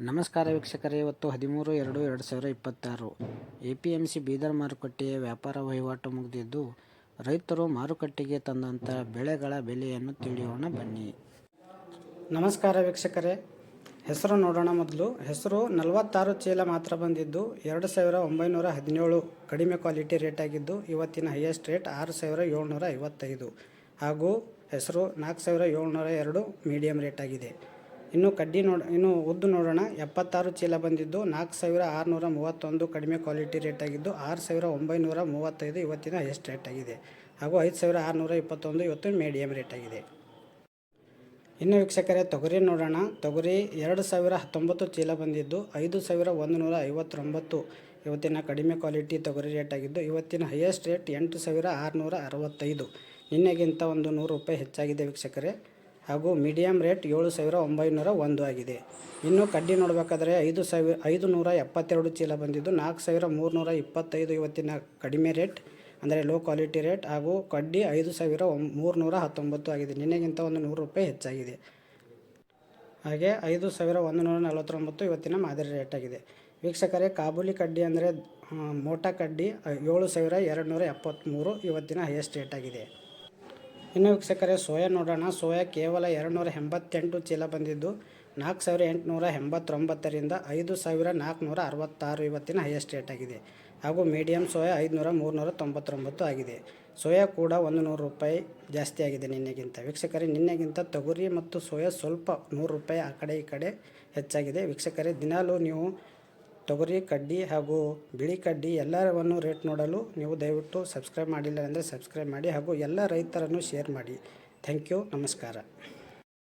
ನಮಸ್ಕಾರ ವೀಕ್ಷಕರೇ, ಇವತ್ತು 13/2/2026 ಎಪಿಎಂಸಿ ಬೀದರ್ ಮಾರುಕಟ್ಟೆಯ ವ್ಯಾಪಾರ ವಹಿವಾಟು ಮುಗಿದಿದ್ದು, ರೈತರು ಮಾರುಕಟ್ಟೆಗೆ ತಂದಂಥ ಬೆಳೆಗಳ ಬೆಲೆಯನ್ನು ತಿಳಿಯೋಣ ಬನ್ನಿ. ನಮಸ್ಕಾರ ವೀಕ್ಷಕರೇ, ಹೆಸರು ನೋಡೋಣ. ಮೊದಲು ಹೆಸರು 46 ಚೀಲ ಮಾತ್ರ ಬಂದಿದ್ದು 2917 ಕಡಿಮೆ ಕ್ವಾಲಿಟಿ ರೇಟ್ ಆಗಿದ್ದು, ಇವತ್ತಿನ ಹೈಯೆಸ್ಟ್ ರೇಟ್ 6755 ಹಾಗೂ ಹೆಸರು 4702 ಮೀಡಿಯಂ ರೇಟ್ ಆಗಿದೆ. ಇನ್ನು ಉದ್ದು ನೋಡೋಣ. 76 ಚೀಲ ಬಂದಿದ್ದು 4631 ಕಡಿಮೆ ಕ್ವಾಲಿಟಿ ರೇಟ್ ಆಗಿದ್ದು 6935 ಇವತ್ತಿನ ಹೈಯೆಸ್ಟ್ ರೇಟ್ ಆಗಿದೆ ಹಾಗೂ 5621 ಇವತ್ತು ಮೀಡಿಯಂ ರೇಟ್ ಆಗಿದೆ. ಇನ್ನು ವೀಕ್ಷಕರೇ, ತೊಗರಿ ನೋಡೋಣ. ತೊಗರಿ 2019 ಚೀಲ ಬಂದಿದ್ದು 5159 ಇವತ್ತಿನ ಕಡಿಮೆ ಕ್ವಾಲಿಟಿ ತೊಗರಿ ರೇಟ್ ಆಗಿದ್ದು, ಇವತ್ತಿನ ಹೈಯೆಸ್ಟ್ ರೇಟ್ 8665 ನಿನ್ನೆಗಿಂತ ಒಂದು 100 ರೂಪಾಯಿ ಹೆಚ್ಚಾಗಿದೆ ವೀಕ್ಷಕರೇ ಹಾಗೂ ಮೀಡಿಯಂ ರೇಟ್ 7901 ಆಗಿದೆ. ಇನ್ನು ಕಡ್ಡಿ ನೋಡಬೇಕಾದ್ರೆ 572 ಚೀಲ ಬಂದಿದ್ದು 4325 ಇವತ್ತಿನ ಕಡಿಮೆ ರೇಟ್ ಅಂದರೆ ಲೋ ಕ್ವಾಲಿಟಿ ರೇಟ್ ಹಾಗೂ ಕಡ್ಡಿ 5319 ಆಗಿದೆ. ನಿನ್ನೆಗಿಂತ ಒಂದು 100 ರೂಪಾಯಿ ಹೆಚ್ಚಾಗಿದೆ. ಹಾಗೆ 5149 ಇವತ್ತಿನ ಮಾದರಿ ರೇಟ್ ಆಗಿದೆ. ವೀಕ್ಷಕರೇ, ಕಾಬೂಲಿ ಕಡ್ಡಿ ಅಂದರೆ ಮೋಟಾ ಕಡ್ಡಿ 7273 ಇವತ್ತಿನ ಹೈಯೆಸ್ಟ್ ರೇಟ್ ಆಗಿದೆ. ಇನ್ನು ವೀಕ್ಷಕರೇ, ಸೋಯಾ ನೋಡೋಣ. ಸೋಯಾ ಕೇವಲ 288 ಚೀಲ ಬಂದಿದ್ದು 4889ರಿಂದ 5466 ಇವತ್ತಿನ ಹೈಯೆಸ್ಟ್ ರೇಟ್ ಆಗಿದೆ ಹಾಗೂ ಮೀಡಿಯಂ ಸೋಯಾ 5399 ಆಗಿದೆ. ಸೋಯಾ ಕೂಡ 100 ರೂಪಾಯಿ ಜಾಸ್ತಿ ಆಗಿದೆ ನಿನ್ನೆಗಿಂತ. ವೀಕ್ಷಕರೇ, ನಿನ್ನೆಗಿಂತ ತೊಗರಿ ಮತ್ತು ಸೋಯಾ ಸ್ವಲ್ಪ 100 ರೂಪಾಯಿ ಆ ಕಡೆ ಈ ಕಡೆ ಹೆಚ್ಚಾಗಿದೆ. ವೀಕ್ಷಕರೇ, ದಿನಾಲೂ ನೀವು ತೊಗರಿ ಕಡ್ಡಿ ಹಾಗೂ ಬಿಳಿ ಕಡ್ಡಿ ಎಲ್ಲವನ್ನು ರೇಟ್ ನೋಡಲು ನೀವು ದಯವಿಟ್ಟು ಸಬ್ಸ್ಕ್ರೈಬ್ ಮಾಡಿಲ್ಲ ಅಂದರೆ ಸಬ್ಸ್ಕ್ರೈಬ್ ಮಾಡಿ ಹಾಗೂ ಎಲ್ಲ ರೈತರನ್ನು ಶೇರ್ ಮಾಡಿ. Thank you. ನಮಸ್ಕಾರ.